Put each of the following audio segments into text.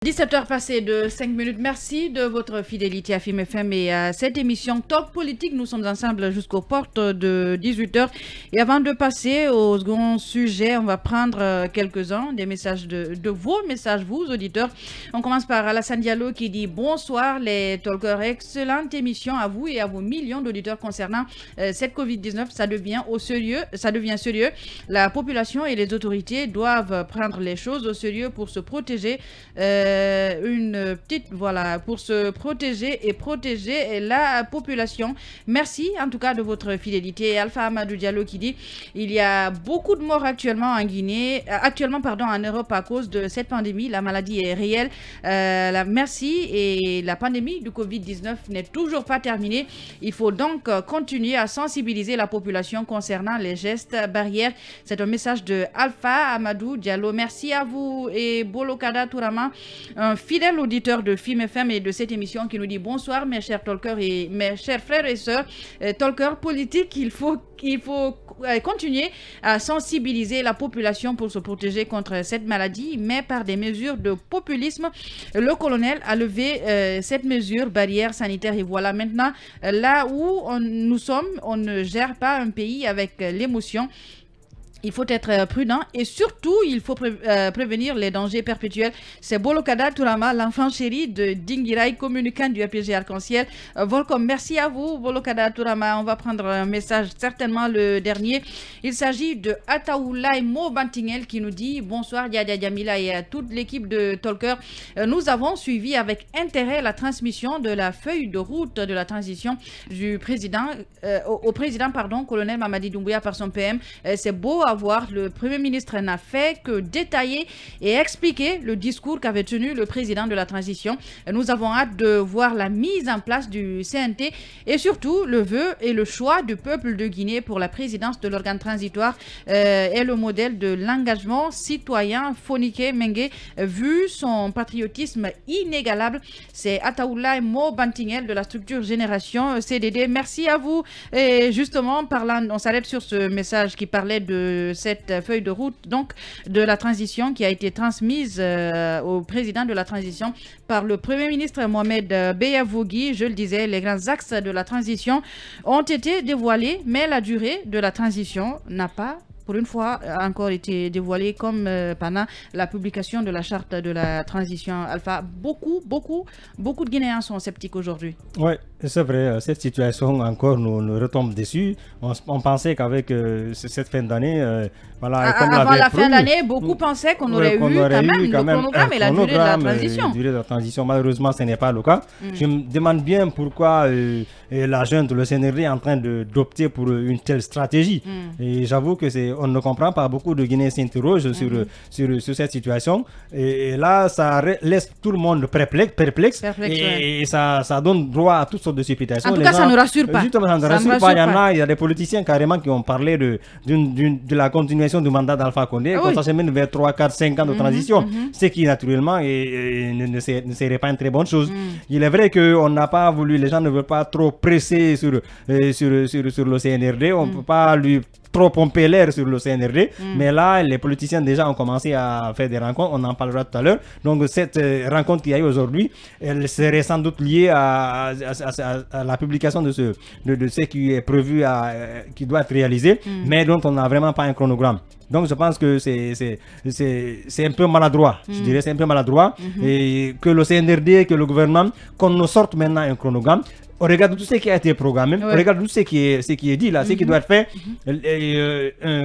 17h passées de 5 minutes. Merci de votre fidélité à Film FM et à cette émission Talk Politique. Nous sommes ensemble jusqu'aux portes de 18h. Et avant de passer au second sujet, on va prendre quelques-uns des messages de vos messages, vous auditeurs. On commence par Alassane Diallo qui dit bonsoir les talkers. Excellente émission à vous et à vos millions d'auditeurs concernant cette Covid-19. Ça devient sérieux. La population et les autorités doivent prendre les choses au sérieux pour se protéger. Pour se protéger et protéger la population. Merci en tout cas de votre fidélité. Alpha Amadou Diallo qui dit il y a beaucoup de morts actuellement en Europe à cause de cette pandémie. La maladie est réelle. Merci, et la pandémie du Covid-19 n'est toujours pas terminée. Il faut donc continuer à sensibiliser la population concernant les gestes barrières. C'est un message de Alpha Amadou Diallo. Merci à vous. Et Bolokada Tourama, un fidèle auditeur de Film FM et de cette émission, qui nous dit bonsoir mes chers talkers et mes chers frères et sœurs talkers politiques. Il faut continuer à sensibiliser la population pour se protéger contre cette maladie, mais par des mesures de populisme. Le colonel a levé cette mesure barrière sanitaire et voilà maintenant là où nous sommes. On ne gère pas un pays avec l'émotion. Il faut être prudent et surtout, il faut prévenir les dangers perpétuels. C'est Bolokada Tourama, l'enfant chéri de Dingirai, communicant du RPG Arc-en-Ciel. Volcom, merci à vous, Bolokada Tourama. On va prendre un message, certainement le dernier. Il s'agit de Ataoulaye Mobantingel qui nous dit bonsoir Yadia Djamila et à toute l'équipe de Talker. Nous avons suivi avec intérêt la transmission de la feuille de route de la transition du président, colonel Mamadi Doumbouya par son PM. C'est beau à voir, le Premier ministre n'a fait que détailler et expliquer le discours qu'avait tenu le président de la transition. Nous avons hâte de voir la mise en place du CNT et surtout le vœu et le choix du peuple de Guinée pour la présidence de l'organe transitoire est le modèle de l'engagement citoyen Fonike Mengue, vu son patriotisme inégalable. C'est Ataoulaye Mobantingel de la structure Génération CDD. Merci à vous. Et justement, on s'arrête sur ce message qui parlait de cette feuille de route donc de la transition qui a été transmise au président de la transition par le Premier ministre Mohamed Beyavogui. Je le disais, les grands axes de la transition ont été dévoilés, mais la durée de la transition n'a pas pour une fois encore été dévoilée comme pendant la publication de la charte de la transition Alpha. Beaucoup de Guinéens sont sceptiques aujourd'hui. Oui, c'est vrai, cette situation encore nous retombe dessus. On pensait qu'avec cette fin d'année, avant la fin d'année, beaucoup pensaient qu'on aurait eu quand même le chronogramme et la durée de la transition. Durée de la transition. Malheureusement, ce n'est pas le cas. Je me demande bien pourquoi la junte, le CNRD est en train d'opter pour une telle stratégie. Et j'avoue que on ne comprend pas. Beaucoup de Guinéens s'interrogent sur cette situation. Et là, ça laisse tout le monde perplexe et ça donne droit à toutes sortes de supputation. En tout cas, ça ne rassure pas. Justement, ça ne rassure pas. Il y a des politiciens carrément qui ont parlé de la continuation du mandat d'Alpha Condé, qu'on s'achemine vers 3, 4, 5 ans de transition, ce qui naturellement ne serait pas une très bonne chose. Il est vrai qu'on n'a pas voulu, les gens ne veulent pas trop presser sur le CNRD, on ne peut pas lui trop pomper l'air sur le CNRD, mais là, les politiciens déjà ont commencé à faire des rencontres, on en parlera tout à l'heure. Donc, cette rencontre qu'il y a eu aujourd'hui, elle serait sans doute liée à la publication de ce qui est prévu, qui doit être réalisé, mais dont on n'a vraiment pas un chronogramme. Donc, je pense que c'est un peu maladroit. Je dirais c'est un peu maladroit. Et que le CNRD, que le gouvernement, qu'on nous sorte maintenant un chronogramme. On regarde tout ce qui a été programmé, on regarde tout ce qui est dit là, ce qui doit être fait,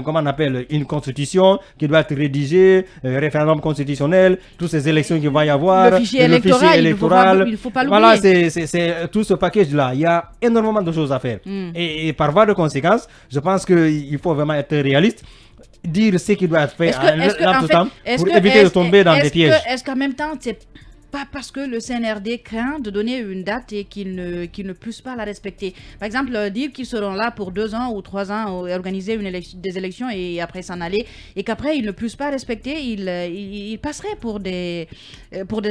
comment on appelle, une constitution qui doit être rédigée, référendum constitutionnel, toutes ces élections qu'il va y avoir, le fichier électoral, il ne faut pas l'oublier. Voilà, c'est tout ce package-là. Il y a énormément de choses à faire. Et par voie de conséquence, je pense qu'il faut vraiment être réaliste. Dire ce qui doit être fait pour éviter de tomber dans des pièges. Est-ce qu'en même temps, c'est pas parce que le CNRD craint de donner une date et qu'ils ne puissent pas la respecter. Par exemple, dire qu'ils seront là pour 2 ans ou 3 ans et organiser des élections et après s'en aller, et qu'après ils ne puissent pas respecter, ils passeraient pour des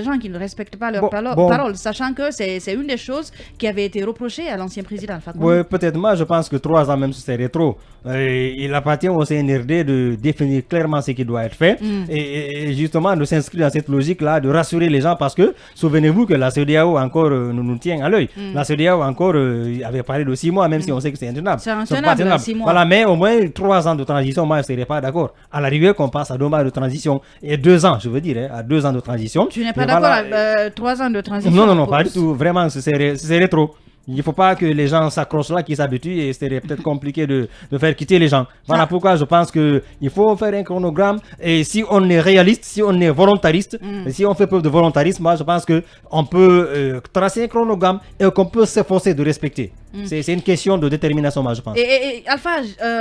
gens qui ne respectent pas leurs paroles, sachant que c'est une des choses qui avait été reprochée à l'ancien président Alpha Condé. Oui, peut-être. Moi, je pense que 3 ans même, c'est trop. Il appartient au CNRD de définir clairement ce qui doit être fait et justement de s'inscrire dans cette logique-là, de rassurer les gens, parce que souvenez-vous que la CEDEAO encore nous tient à l'œil. La CEDEAO encore avait parlé de 6 mois, même si on sait que c'est intenable. C'est intenable, 6 mois. Voilà, mais au moins 3 ans de transition, moi, je ne serais pas d'accord. À la rigueur, qu'on passe à 2 mois de transition et 2 ans, je veux dire, à 2 ans de transition. Tu n'es pas d'accord avec 3 ans de transition? Non, pas du tout. Vraiment, ce serait trop. Il ne faut pas que les gens s'accrochent là, qu'ils s'habituent, et c'est peut-être compliqué de faire quitter les gens. Voilà pourquoi je pense qu'il faut faire un chronogramme, et si on est réaliste, si on est volontariste, et si on fait preuve de volontarisme, moi je pense qu'on peut tracer un chronogramme et qu'on peut s'efforcer de respecter. C'est une question de détermination, moi je pense. Et Alpha,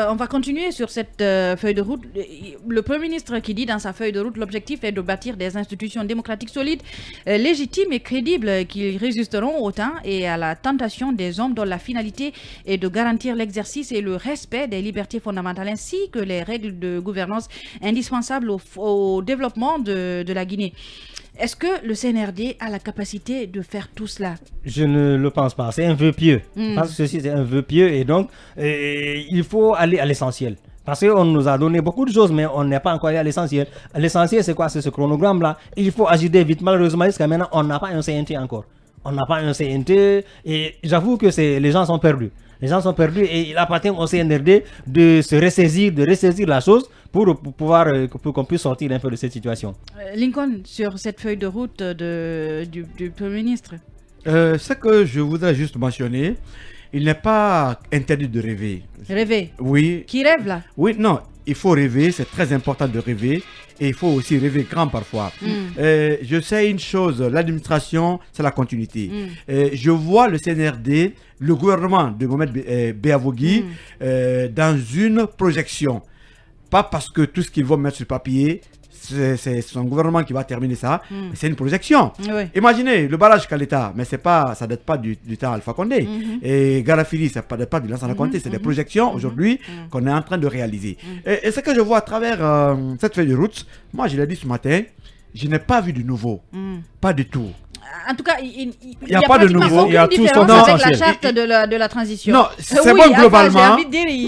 on va continuer sur cette feuille de route. Le Premier ministre qui dit dans sa feuille de route, l'objectif est de bâtir des institutions démocratiques solides, légitimes et crédibles qui résisteront au temps et à la tentation des hommes, dont la finalité est de garantir l'exercice et le respect des libertés fondamentales ainsi que les règles de gouvernance indispensables au développement de la Guinée. Est-ce que le CNRD a la capacité de faire tout cela? Je ne le pense pas. C'est un vœu pieux. Parce que ceci, c'est un vœu pieux, et donc il faut aller à l'essentiel. Parce qu'on nous a donné beaucoup de choses, mais on n'est pas encore allé à l'essentiel. L'essentiel, c'est quoi? C'est ce chronogramme-là. Il faut agir vite. Malheureusement, jusqu'à maintenant, on n'a pas un CNT encore. On n'a pas un CNT, et j'avoue que les gens sont perdus. Les gens sont perdus, et il appartient au CNRD de se ressaisir, de ressaisir la chose pour qu'on puisse sortir un peu de cette situation. Lincoln, sur cette feuille de route du Premier ministre. Ce que je voudrais juste mentionner, il n'est pas interdit de rêver. Rêver? Oui. Qui rêve là? Oui, non, il faut rêver, c'est très important de rêver. Et il faut aussi rêver grand parfois. Je sais une chose, l'administration, c'est la continuité. Je vois le CNRD, le gouvernement de Mohamed Beavogui, dans une projection. Pas parce que tout ce qu'ils vont mettre sur papier, c'est son gouvernement qui va terminer ça, mais c'est une projection. Oui. Imaginez le barrage Kaleta, mais ça ne date pas du temps Alpha Condé. Et Garafili, ça ne date pas du Lansana Conté, c'est des projections aujourd'hui qu'on est en train de réaliser. Et ce que je vois à travers cette feuille de route, moi je l'ai dit ce matin, je n'ai pas vu de nouveau. Pas du tout. En tout cas, il n'y a pas de nouveau. Il y a tout son avec la charte de la transition. Non, c'est bon globalement.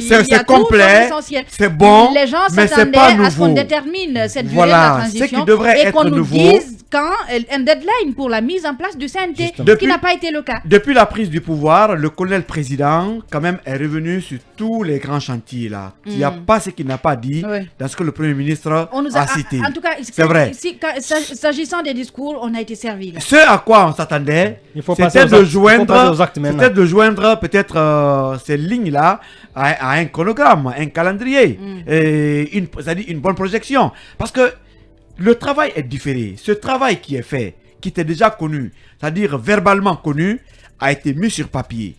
C'est complet. C'est bon. Les gens s'attendaient à ce qu'on détermine cette durée de la transition et qu'on nous dise quand un deadline pour la mise en place du CNT, ce qui n'a pas été le cas. Depuis la prise du pouvoir, le colonel président, quand même, est revenu sur tous les grands chantiers là. Il n'y a pas ce qu'il n'a pas dit dans ce que le Premier ministre a cité. En tout cas, c'est vrai. S'agissant des discours, on a été servi. Ce à quoi on s'attendait, c'était de joindre peut-être ces lignes-là à un chronogramme, un calendrier, c'est-à-dire une bonne projection. Parce que le travail est différé. Ce travail qui est fait, qui était déjà connu, c'est-à-dire verbalement connu, a été mis sur papier.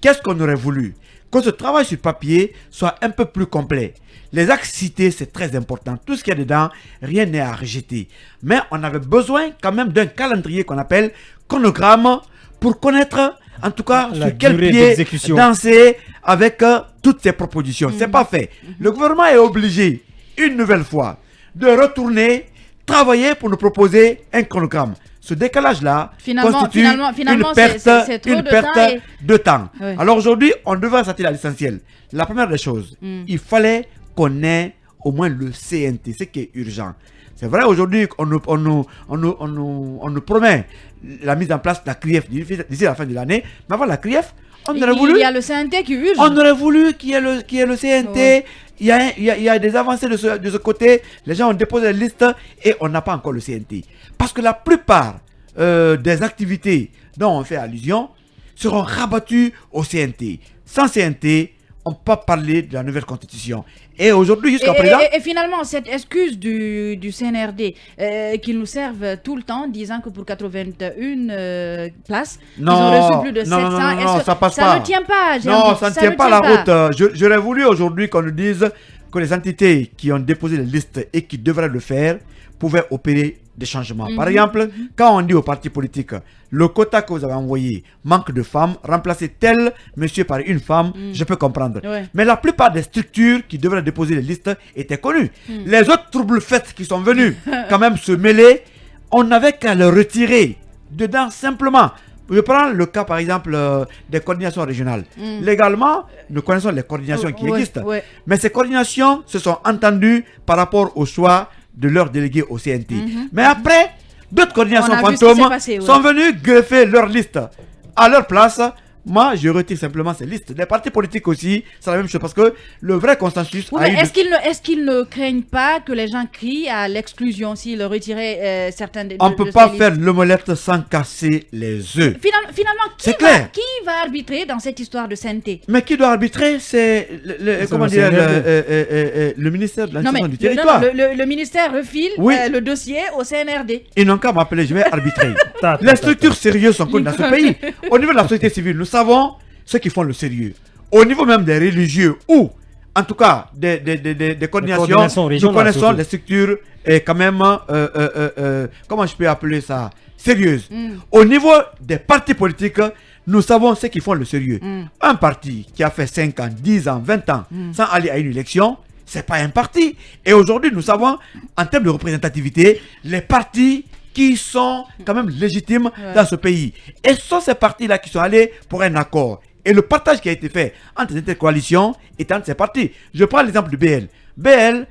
Qu'est-ce qu'on aurait voulu? Que ce travail sur papier soit un peu plus complet. Les axes cités, c'est très important. Tout ce qu'il y a dedans, rien n'est à rejeter. Mais on avait besoin quand même d'un calendrier qu'on appelle chronogramme pour connaître, en tout cas, sur quel pied danser avec toutes ces propositions. C'est pas fait. Le gouvernement est obligé, une nouvelle fois, de retourner travailler pour nous proposer un chronogramme. Ce décalage-là constitue une perte de temps. Oui. Alors aujourd'hui, on devrait s'atteler à l'essentiel. La première des choses, il fallait qu'on ait au moins le CNT, ce qui est urgent. C'est vrai, aujourd'hui, on nous promet la mise en place de la CRIEF d'ici la fin de l'année. Mais avant la CRIEF, on aurait voulu... Il y a le CNT qui urge. On aurait voulu qu'il y ait le CNT. Oui. Il y a des avancées de ce côté. Les gens ont déposé les listes et on n'a pas encore le CNT. Parce que la plupart des activités dont on fait allusion seront rabattues au CNT. Sans CNT, on ne peut pas parler de la nouvelle constitution. Et aujourd'hui, jusqu'à présent... Et finalement, cette excuse du CNRD qu'ils nous servent tout le temps, disant que pour 81 places, ils ont reçu plus de 700. Non, ça passe pas. Ça ne tient pas. Non, ça ne tient pas la route. J'aurais voulu aujourd'hui qu'on nous dise que les entités qui ont déposé les listes et qui devraient le faire pouvaient opérer des changements. Par exemple, quand on dit aux partis politiques, le quota que vous avez envoyé manque de femmes, remplacer tel monsieur par une femme, je peux comprendre. Ouais. Mais la plupart des structures qui devraient déposer les listes étaient connues. Les autres troubles-fêtes qui sont venus quand même se mêler, on n'avait qu'à le retirer dedans simplement. Je prends le cas par exemple des coordinations régionales. Légalement, nous connaissons les coordinations qui existent. Ouais. Mais ces coordinations se sont entendues par rapport au choix de leurs délégués au CNT. Mais après, d'autres coordinations fantômes sont venus greffer leur liste à leur place. Moi, je retire simplement ces listes. Les partis politiques aussi, c'est la même chose parce que le vrai consensus. Oui, mais est-ce qu'ils ne craignent pas que les gens crient à l'exclusion s'ils retiraient certains des On ne peut pas faire l'omelette sans casser les œufs. Finalement, qui va arbitrer dans cette histoire de CNT? Mais qui doit arbitrer? C'est le ministère de l'administration du territoire. Le ministère refile le dossier au CNRD. Ils n'ont qu'à m'appeler, je vais arbitrer. Les structures sérieuses sont connues dans ce pays. Au niveau de la société civile, nous savons ceux qui font le sérieux. Au niveau même des religieux ou, en tout cas, des coordinations, nous connaissons les structures et quand même, comment je peux appeler ça, sérieuses. Au niveau des partis politiques, nous savons ceux qui font le sérieux. Un parti qui a fait 5 ans, 10 ans, 20 ans sans aller à une élection, c'est pas un parti. Et aujourd'hui, nous savons, en termes de représentativité, les partis qui sont quand même légitimes dans ce pays. Et ce sont ces partis-là qui sont allés pour un accord. Et le partage qui a été fait entre cette coalition est entre ces partis. Je prends l'exemple du BL. BL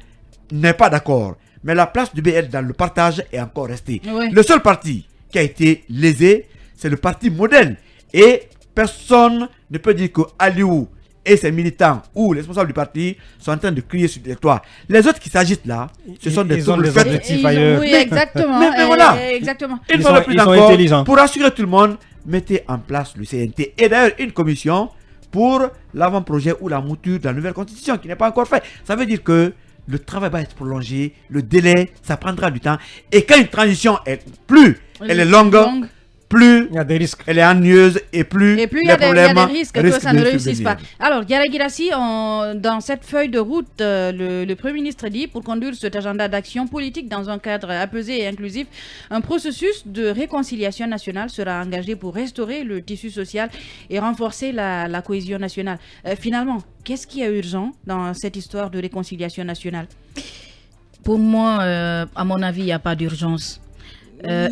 n'est pas d'accord. Mais la place du BL dans le partage est encore restée. Le seul parti qui a été lésé, c'est le parti modèle. Et personne ne peut dire que Aliou et ses militants ou les responsables du parti sont en train de crier sur les toits. Les autres qui s'agitent là, ce sont des objectifs ailleurs. Oui, exactement. Mais voilà. Exactement. Une fois de plus encore, pour assurer tout le monde, mettez en place le CNT. Et d'ailleurs, une commission pour l'avant-projet ou la mouture de la nouvelle constitution qui n'est pas encore faite. Ça veut dire que le travail va être prolongé, le délai, ça prendra du temps. Et quand une transition est elle est longue, plus il y a des risques. Elle est ennuyeuse et plus les problèmes risquent que ça ne réussisse pas. Alors, Diarra Guirassy, dans cette feuille de route, le Premier ministre dit, pour conduire cet agenda d'action politique dans un cadre apaisé et inclusif, un processus de réconciliation nationale sera engagé pour restaurer le tissu social et renforcer la cohésion nationale. Finalement, qu'est-ce qui est urgent dans cette histoire de réconciliation nationale? Pour moi, à mon avis, il n'y a pas d'urgence.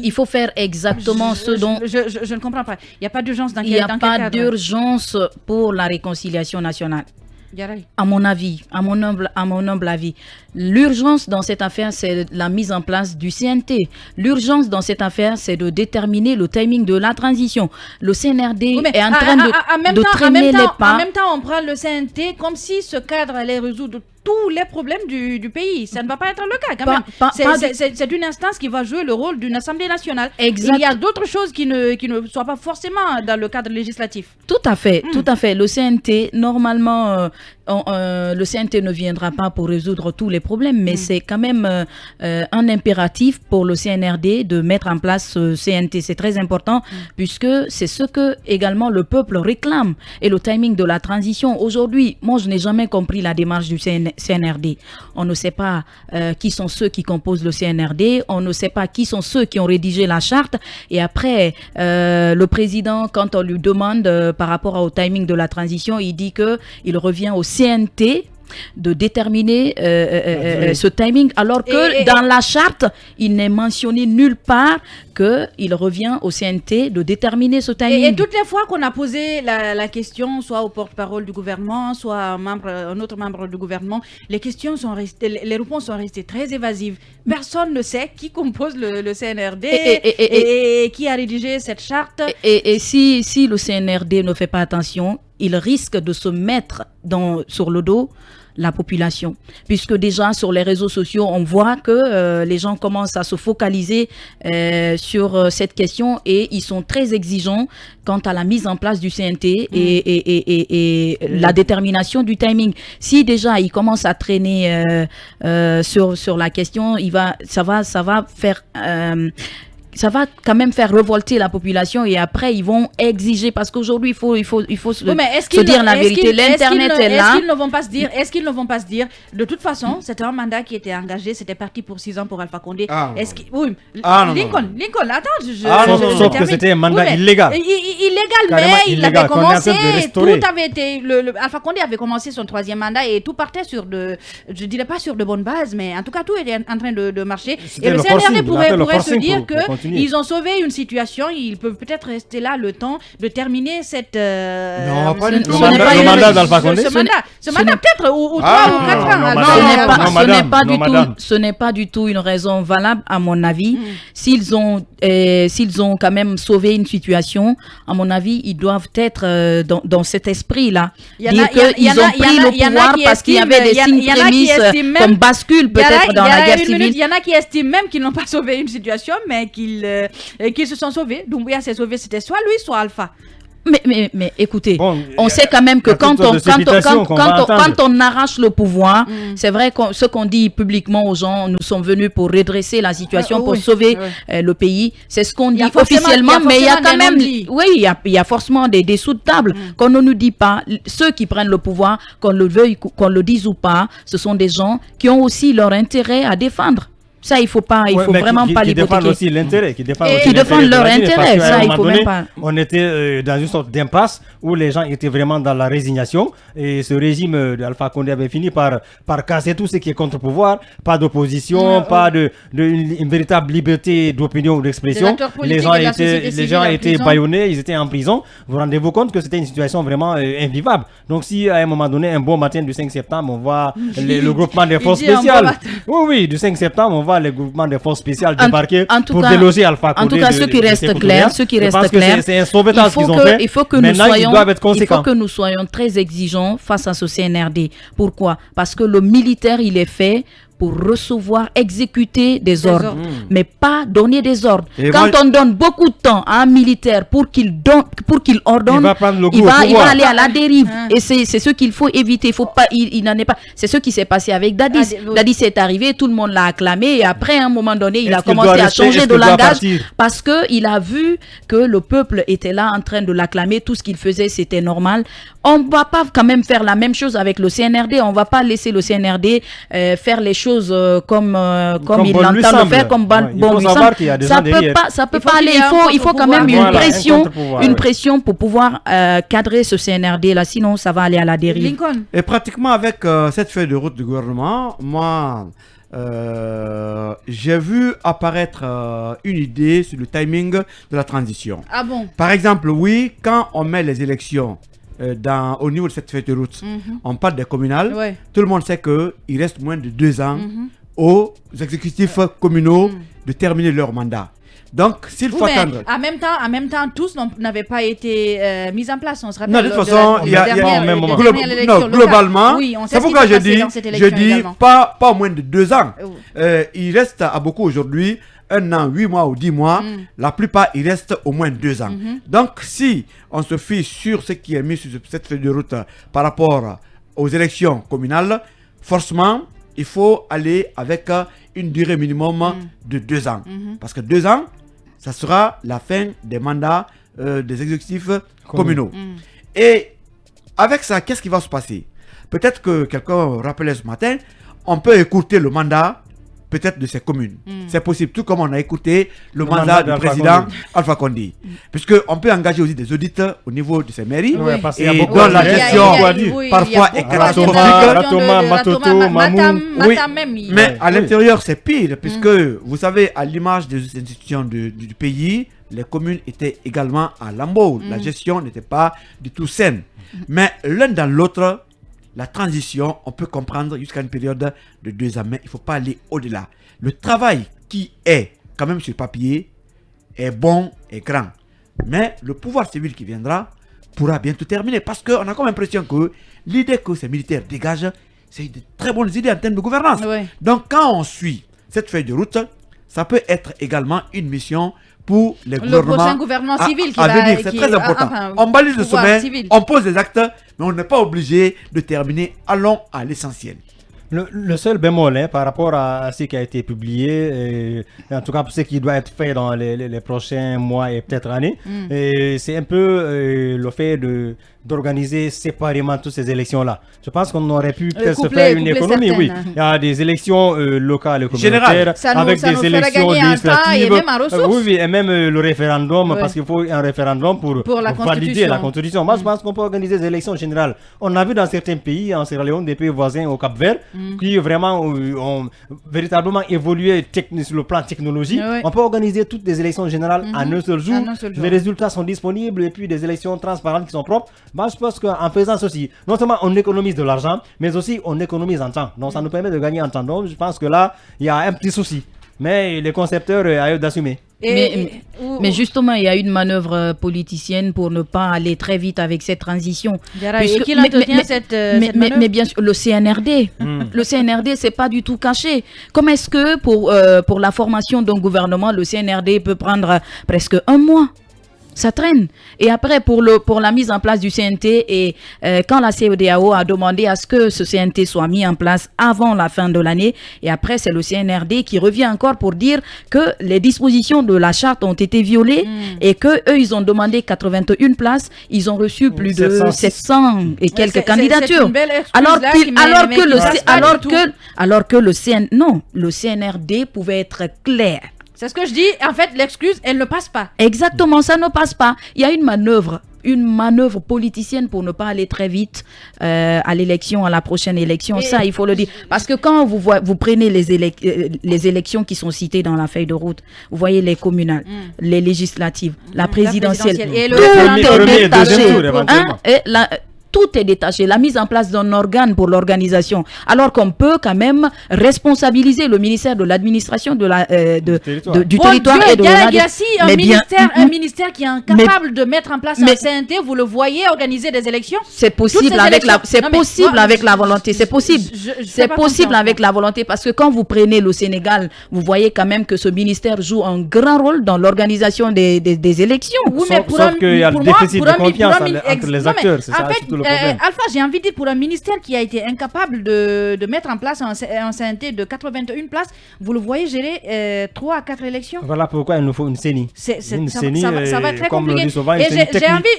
Il faut faire exactement ce dont... Je ne comprends pas. Il n'y a pas d'urgence dans quel cadre? Il n'y a pas d'urgence pour la réconciliation nationale. À mon avis, à mon humble avis. L'urgence dans cette affaire, c'est la mise en place du CNT. L'urgence dans cette affaire, c'est de déterminer le timing de la transition. Le CNRD est en train de traîner les pas. En même temps, on prend le CNT comme si ce cadre allait résoudre tous les problèmes du pays. Ça ne va pas être le cas quand même. C'est une instance qui va jouer le rôle d'une assemblée nationale. Exact. Il y a d'autres choses qui ne soient pas forcément dans le cadre législatif. Tout à fait, tout à fait. Le CNT, normalement, le CNT ne viendra pas pour résoudre tous les problèmes, mais c'est quand même un impératif pour le CNRD de mettre en place ce CNT. C'est très important puisque c'est ce que également le peuple réclame. Et le timing de la transition, aujourd'hui, moi je n'ai jamais compris la démarche du CNRD. On ne sait pas qui sont ceux qui composent le CNRD, on ne sait pas qui sont ceux qui ont rédigé la charte. Et après, le président, quand on lui demande par rapport au timing de la transition, il dit qu'il revient au CNT de déterminer ce timing, alors que dans la charte, il n'est mentionné nulle part qu'il revient au CNT de déterminer ce timing. Et toutes les fois qu'on a posé la question, soit au porte-parole du gouvernement, soit à un autre membre du gouvernement, les réponses sont restées très évasives. Personne ne sait qui compose le CNRD et qui a rédigé cette charte. Et si le CNRD ne fait pas attention, il risque de se mettre sur le dos la population, puisque déjà sur les réseaux sociaux, on voit que les gens commencent à se focaliser sur cette question et ils sont très exigeants quant à la mise en place du CNT et la détermination du timing. Si déjà ils commencent à traîner sur la question, ça va faire ça va quand même faire révolter la population et après ils vont exiger parce qu'aujourd'hui il faut se dire la vérité. L'internet est là. Est-ce qu'ils ne vont pas se dire de toute façon c'était un mandat qui était engagé, c'était parti pour 6 ans pour Alpha Condé. Lincoln, attends, sauf que c'était un mandat illégal. Illégal, mais il avait commencé, tout avait été, Alpha Condé avait commencé son 3e mandat et tout partait sur je dirais pas sur de bonnes bases, mais en tout cas tout était en train de marcher. Et le CNRD pourrait se dire qu'ils ont sauvé une situation, ils peuvent peut-être rester là le temps de terminer cette... non, pas du tout. Le mandat d'Alpha Condé. Ce mandat peut-être, ou 3 ou 4 ans. Ce n'est pas du tout une raison valable, à mon avis. S'ils ont quand même sauvé une situation, à mon avis, ils doivent être dans cet esprit-là. Dire qu'ils ont pris le pouvoir parce qu'il y avait des signes prémices comme bascule peut-être dans la guerre civile. Il y en a qui estiment même qu'ils n'ont pas sauvé une situation, mais qu'ils se sont sauvés. Doumbouya s'est sauvé, c'était soit lui, soit Alpha. Mais écoutez, on sait quand même que quand on arrache le pouvoir, c'est vrai que ce qu'on dit publiquement aux gens, nous sommes venus pour redresser la situation, pour sauver le pays, c'est ce qu'on dit officiellement, mais il y a quand même, il y a forcément des dessous de table qu'on ne nous dit pas. Ceux qui prennent le pouvoir, qu'on le veuille, qu'on le dise ou pas, ce sont des gens qui ont aussi leur intérêt à défendre. Ça, il faut vraiment pas l'hypothéquer. Qui défendent aussi l'intérêt. Qui défendent leur intérêt. Ça, il faut même pas. On était dans une sorte d'impasse où les gens étaient vraiment dans la résignation. Et ce régime d'Alpha Condé avait fini par casser tout ce qui est contre-pouvoir. Pas d'opposition, pas une véritable liberté d'opinion ou d'expression. Les gens étaient bâillonnés, ils étaient en prison. Vous rendez-vous compte que c'était une situation vraiment invivable. Donc si à un moment donné, un bon matin du 5 septembre, on voit le groupement des forces spéciales. Oui, du 5 septembre, on voit les groupements de forces spéciales débarquer pour déloger Alpha Condé. En tout cas, ce qui reste clair, c'est un sauvetage qu'ils ont fait. Il faut que nous soyons très exigeants face à ce CNRD. Pourquoi? Parce que le militaire, il est fait pour recevoir, exécuter des ordres, mais pas donner des ordres. Quand on donne beaucoup de temps à un militaire pour qu'il ordonne, il va aller à la dérive. Et c'est ce qu'il faut éviter. Il n'en est pas. C'est ce qui s'est passé avec Dadis. Dadis est arrivé, tout le monde l'a acclamé, et après, à un moment donné, il a commencé à changer de langage parce qu'il a vu que le peuple était là en train de l'acclamer. Tout ce qu'il faisait, c'était normal. On ne va pas quand même faire la même chose avec le CNRD. On ne va pas laisser le CNRD faire les choses comme il l'entend le faire, comme bon lui semble. Ça peut pas aller. Il faut quand même une pression pour pouvoir cadrer ce CNRD là, sinon ça va aller à la dérive. Lincoln. Et pratiquement avec cette feuille de route du gouvernement, moi j'ai vu apparaître une idée sur le timing de la transition. Ah bon? Par exemple, oui, quand on met les élections au niveau de cette feuille de route, on parle des communales, tout le monde sait qu'il reste moins de 2 ans aux exécutifs communaux de terminer leur mandat. Donc, s'il faut attendre... En même temps, tous n'avaient pas été mis en place. On se rappelle. Non, de toute façon, globalement, c'est pourquoi je dis pas moins de 2 ans. Il reste à beaucoup aujourd'hui 1 an, 8 mois ou 10 mois, la plupart, il reste au moins 2 ans. Donc, si on se fie sur ce qui est mis sur cette feuille de route par rapport aux élections communales, forcément, il faut aller avec une durée minimum de 2 ans. Parce que 2 ans, ça sera la fin des mandats des exécutifs communaux. Et avec ça, qu'est-ce qui va se passer? Peut-être que quelqu'un rappelait ce matin, on peut écourter le mandat peut-être de ces communes. C'est possible, tout comme on a écouté le mandat du président Alpha Condé. Puisqu'on peut engager aussi des audits au niveau de ces mairies. Et dans la gestion, parfois, est catastrophique. Mais à l'intérieur, c'est pire, puisque vous savez, à l'image des institutions du pays, les communes étaient également à lambeau. La gestion n'était pas du tout saine. Mais l'un dans l'autre, la transition, on peut comprendre jusqu'à une période de 2 ans, mais il ne faut pas aller au-delà. Le travail qui est quand même sur le papier est bon et grand. Mais le pouvoir civil qui viendra pourra bientôt terminer parce qu'on a comme l'impression que l'idée que ces militaires dégagent, c'est de très bonnes idées en termes de gouvernance. Donc quand on suit cette feuille de route, ça peut être également une mission pour les gouvernements. Le prochain gouvernement civil qui va venir, c'est très important. On balise le sommet, on pose des actes, mais on n'est pas obligé de terminer. Allons à l'essentiel. Le seul bémol par rapport à ce qui a été publié, en tout cas pour ce qui doit être fait dans les prochains mois et peut-être années, c'est un peu le fait d'organiser séparément toutes ces élections-là. Je pense qu'on aurait pu peut-être se faire une économie. Oui, il y a des élections locales et communautaires avec des élections législatives. Oui, et même le référendum, parce qu'il faut un référendum pour valider la Constitution. Moi, je pense qu'on peut organiser des élections générales. On a vu dans certains pays, en Sierra Leone, des pays voisins au Cap-Vert, qui vraiment ont véritablement évolué sur le plan technologique. On peut organiser toutes des élections générales en un seul jour. Les résultats sont disponibles et puis des élections transparentes qui sont propres. Moi, je pense qu'en faisant ceci, non seulement on économise de l'argent, mais aussi on économise en temps. Donc ça nous permet de gagner en temps. Donc je pense que là, il y a un petit souci. Mais les concepteurs à eux d'assumer. Mais justement, il y a une manœuvre politicienne pour ne pas aller très vite avec cette transition. Et qui l'entretient cette manœuvre? Mais bien sûr, le CNRD. Le CNRD, c'est pas du tout caché. Comment est-ce que pour la formation d'un gouvernement, le CNRD peut prendre presque un mois? Ça traîne. Et après, pour la mise en place du CNT, et quand la CEDEAO a demandé à ce que ce CNT soit mis en place avant la fin de l'année, et après, c'est le CNRD qui revient encore pour dire que les dispositions de la charte ont été violées et qu'eux, ils ont demandé 81 places, ils ont reçu plus de 700 et quelques candidatures. Alors que le CNRD pouvait être clair. C'est ce que je dis. En fait, l'excuse, elle ne passe pas. Exactement, ça ne passe pas. Il y a une manœuvre politicienne pour ne pas aller très vite à l'élection, à la prochaine élection. Ça, il faut le dire. Parce que quand vous prenez les élections qui sont citées dans la feuille de route, vous voyez les communales, les législatives, la présidentielle, et tout est détaché, la mise en place d'un organe pour l'organisation, alors qu'on peut quand même responsabiliser le ministère de l'administration du territoire et de un ministère qui est incapable de mettre en place un CNT, vous le voyez organiser des élections? C'est possible avec la volonté, c'est possible. C'est possible avec la volonté, parce que quand vous prenez le Sénégal, vous voyez quand même que ce ministère joue un grand rôle dans l'organisation des élections. Oui, sauf qu'il y a le déficit de confiance entre les acteurs, c'est ça surtout le problème. Alpha, j'ai envie de dire, pour un ministère qui a été incapable de mettre en place un CNT de 81 places, vous le voyez gérer 3 à 4 élections. Voilà pourquoi il nous faut une CENI. Ça va être très compliqué. Et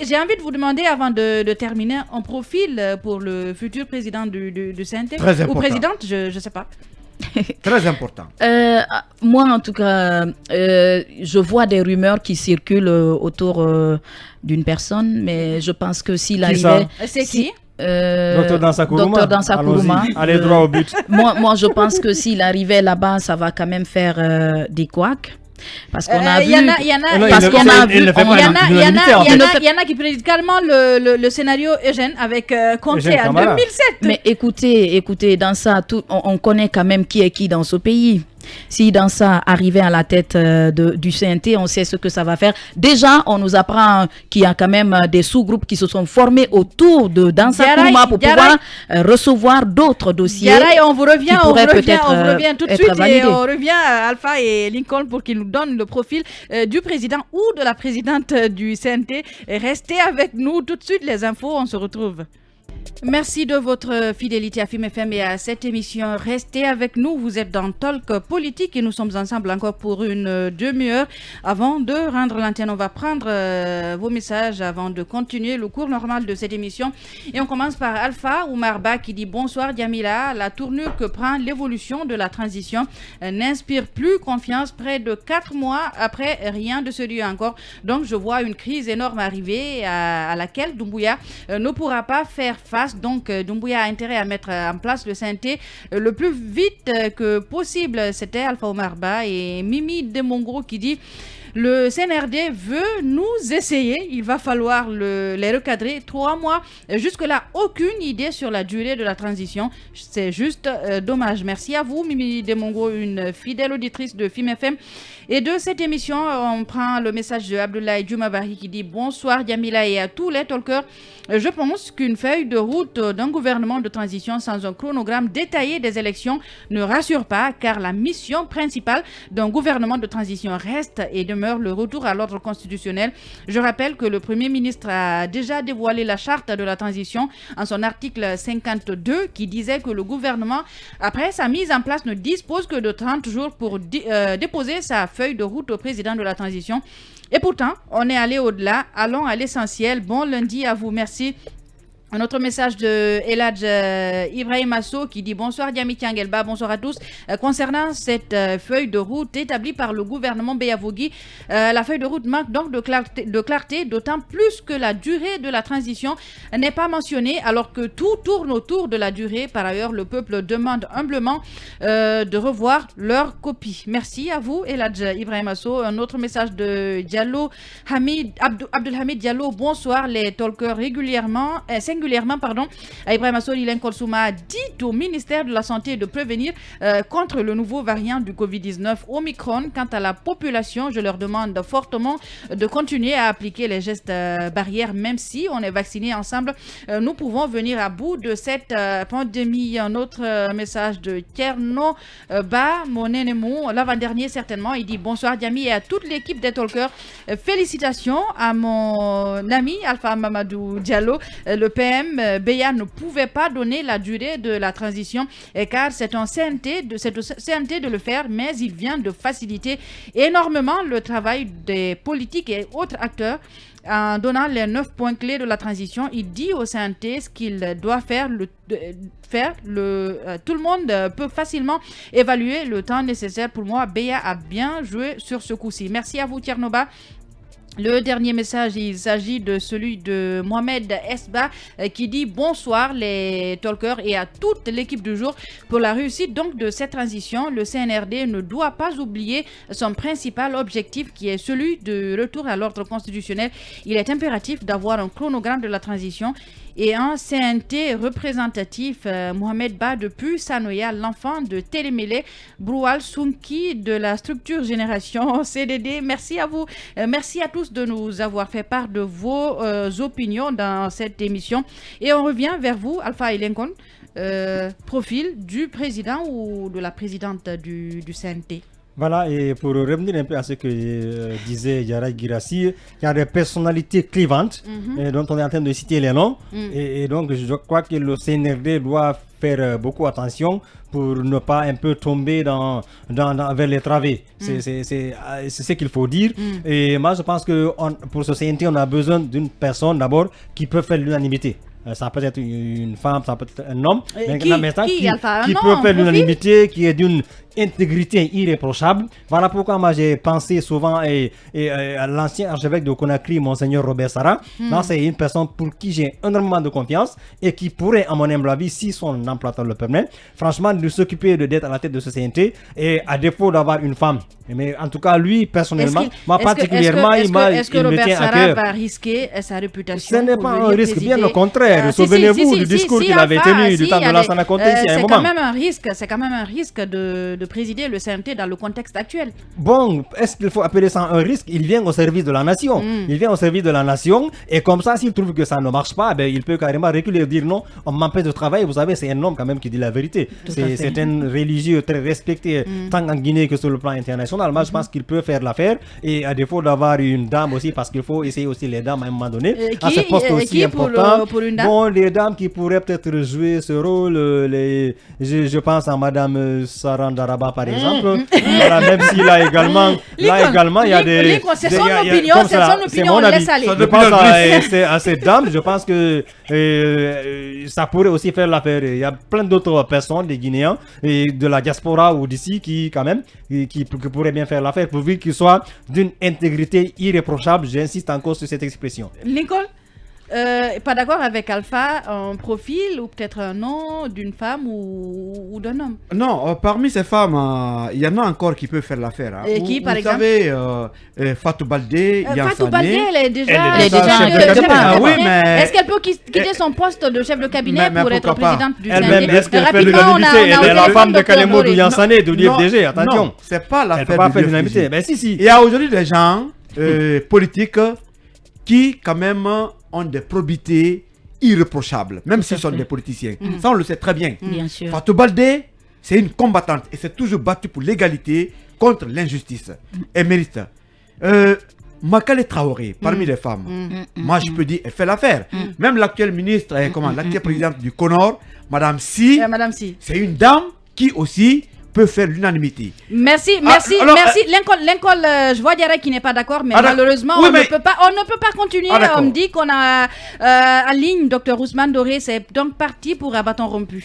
j'ai envie de vous demander, avant de terminer, un profil pour le futur président du CNT ou présidente, je ne sais pas. Très important. Moi, en tout cas, je vois des rumeurs qui circulent autour d'une personne, mais je pense que s'il arrivait... C'est qui? Docteur Dansa Kourouma. Allez droit au but. Moi, je pense que s'il arrivait là-bas, ça va quand même faire des couacs. Parce qu'on a vu... Il y en a qui prédisent carrément le scénario Eugène avec Conté en 2007. Mais écoutez, dans ça, on connaît quand même qui est qui dans ce pays. Si Dansa arrivait à la tête du CNT, on sait ce que ça va faire. Déjà, on nous apprend qu'il y a quand même des sous-groupes qui se sont formés autour de Dansa Kourouma pour pouvoir recevoir d'autres dossiers. On vous revient tout de suite et on revient à Alpha et Lincoln pour qu'ils nous donnent le profil du président ou de la présidente du CNT. Restez avec nous tout de suite, les infos, on se retrouve. Merci de votre fidélité à FIM FM et à cette émission. Restez avec nous, vous êtes dans Talk Politique et nous sommes ensemble encore pour une demi-heure. Avant de rendre l'antenne, on va prendre vos messages avant de continuer le cours normal de cette émission. Et on commence par Alpha Oumarba qui dit « Bonsoir Djamila, la tournure que prend l'évolution de la transition n'inspire plus confiance. Près de 4 mois après, rien de sérieux encore. Donc je vois une crise énorme arriver à laquelle Doumbouya ne pourra pas faire face. Donc Doumbouya a intérêt à mettre en place le CNT le plus vite que possible. » C'était Alpha Oumarba et Mimi Demongro qui dit le CNRD veut nous essayer, il va falloir les recadrer. 3 mois, jusque-là, aucune idée sur la durée de la transition. C'est juste dommage. Merci à vous, Mimi Demongo, une fidèle auditrice de FIM FM. Et de cette émission, on prend le message de Abdoulaye Djoumabari qui dit « Bonsoir Djamila et à tous les talkers. Je pense qu'une feuille de route d'un gouvernement de transition sans un chronogramme détaillé des élections ne rassure pas, car la mission principale d'un gouvernement de transition reste et demeure demeure le retour à l'ordre constitutionnel. Je rappelle que le Premier ministre a déjà dévoilé la charte de la transition en son article 52 qui disait que le gouvernement, après sa mise en place, ne dispose que de 30 jours pour déposer sa feuille de route au président de la transition. Et pourtant, on est allé au-delà. Allons à l'essentiel. Bon lundi à vous. Merci. Un autre message de Eladj Ibrahim Asso qui dit bonsoir Diami Tiangelba, bonsoir à tous. Concernant cette feuille de route établie par le gouvernement Beyavougui, la feuille de route manque donc de clarté, d'autant plus que la durée de la transition n'est pas mentionnée alors que tout tourne autour de la durée. Par ailleurs, le peuple demande humblement de revoir leur copie. Merci à vous Eladj Ibrahim Asso. Un autre message de Diallo Abdelhamid Diallo, bonsoir les talkers singulièrement, Ibrahim Asso Ilen Kolsouma dit au ministère de la Santé de prévenir contre le nouveau variant du Covid-19 Omicron. Quant à la population, je leur demande fortement de continuer à appliquer les gestes barrières, même si on est vaccinés ensemble. Nous pouvons venir à bout de cette pandémie. Un autre message de Tierno Ba Monenemou, l'avant-dernier certainement. Il dit bonsoir Diami et à toute l'équipe des talkers. Félicitations à mon ami Alpha Mamadou Diallo. Le PM Beya ne pouvait pas donner la durée de la transition car c'est un CNT de le faire, mais il vient de faciliter énormément le travail des politiques et autres acteurs. En donnant les 9 points clés de la transition, il dit au CNT ce qu'il doit faire. Tout le monde peut facilement évaluer le temps nécessaire. Pour moi, Beya a bien joué sur ce coup-ci. Merci à vous Tiernoba. Le dernier message, il s'agit de celui de Mohamed Esba qui dit bonsoir les talkers et à toute l'équipe du jour. Pour la réussite donc de cette transition, le CNRD ne doit pas oublier son principal objectif qui est celui de retour à l'ordre constitutionnel. Il est impératif d'avoir un chronogramme de la transition et un CNT représentatif. Mohamed Ba depuis Sanoya, l'enfant de Télémélé, Broual Sunki de la structure Génération CDD. Merci à vous. Merci à tous de nous avoir fait part de vos opinions dans cette émission. Et on revient vers vous, Alpha Ilenkon, profil du président ou de la présidente du CNT. Voilà, et pour revenir un peu à ce que disait Yara Girassi, il y a des personnalités clivantes dont on est en train de citer les noms. Et donc, je crois que le CNRD doit faire beaucoup attention pour ne pas un peu tomber vers les travées. C'est ce qu'il faut dire. Et moi, je pense que pour ce CNT, on a besoin d'une personne d'abord qui peut faire l'unanimité. Ça peut être une femme, ça peut être un homme, mais qui peut faire l'unanimité, qui est d'une intégrité irréprochable. Voilà pourquoi moi j'ai pensé souvent à l'ancien archevêque de Conakry, Monseigneur Robert Sarah. Là, c'est une personne pour qui j'ai énormément de confiance et qui pourrait, à mon humble avis, si son employeur le permet, franchement, de s'occuper d'être à la tête de ce CNT et à défaut d'avoir une femme. Mais en tout cas, lui, personnellement, moi particulièrement, est-ce que Robert Sarah va risquer sa réputation? Ce n'est pas un risque, bien au contraire. Souvenez-vous du discours qu'il avait tenu du temps de Lansana Conté ici à un moment. C'est quand même un risque de présider le CNT dans le contexte actuel. Bon, est-ce qu'il faut appeler ça un risque? Il vient au service de la nation. Il vient au service de la nation et comme ça, s'il trouve que ça ne marche pas, il peut carrément reculer et dire non, on m'empêche de travailler. Vous savez, c'est un homme quand même qui dit la vérité. C'est un religieux très respecté tant en Guinée que sur le plan international. Moi, je pense qu'il peut faire l'affaire et à défaut d'avoir une dame aussi, parce qu'il faut essayer aussi les dames à un moment donné. À ce poste aussi important. Pour une dame? Bon, les dames qui pourraient peut-être jouer ce rôle, je pense à Madame Sarandaraba par exemple. Voilà, même si là également, il y a des... C'est son opinion, on laisse aller. Je pense à cette dame, je pense que ça pourrait aussi faire l'affaire. Il y a plein d'autres personnes, des Guinéens, et de la diaspora ou d'ici qui quand même, qui pourraient bien faire l'affaire, pourvu qu'ils soient d'une intégrité irréprochable. J'insiste encore sur cette expression. Lincoln, pas d'accord avec Alpha, un profil ou peut-être un nom d'une femme ou d'un homme? Non, parmi ces femmes, il y en a encore qui peuvent faire l'affaire. Hein. Qui, par exemple? Vous savez, Fatou Baldé, Fatou Baldé, elle est déjà chef de cabinet. Oui, mais... Est-ce qu'elle peut quitter son poste de chef de cabinet pour être présidente du CNT? Elle-même, est-ce qu'elle fait l'unanimité? Elle est la femme de Kalemou Douyansané, de l'IFDG, attention. Non, c'est pas l'affaire. Elle ne peut pas faire l'unanimité. Ben si. Il y a aujourd'hui des gens politiques qui, quand même, ont des probités irréprochables, même s'ils sont des politiciens. Ça, on le sait très bien. Bien sûr. Fatou Baldé, c'est une combattante et s'est toujours battue pour l'égalité contre l'injustice. Elle mérite. Makale Traoré, parmi les femmes, moi je peux dire, elle fait l'affaire. Même l'actuelle ministre, l'actuelle présidente du CONOR, Madame Si, c'est une dame qui aussi peut faire l'unanimité. Merci. Lincoln, je vois Diarra qui n'est pas d'accord, mais malheureusement, on ne peut pas continuer. On me dit qu'on a en ligne Dr Ousmane Doré, c'est donc parti pour un bâton rompu.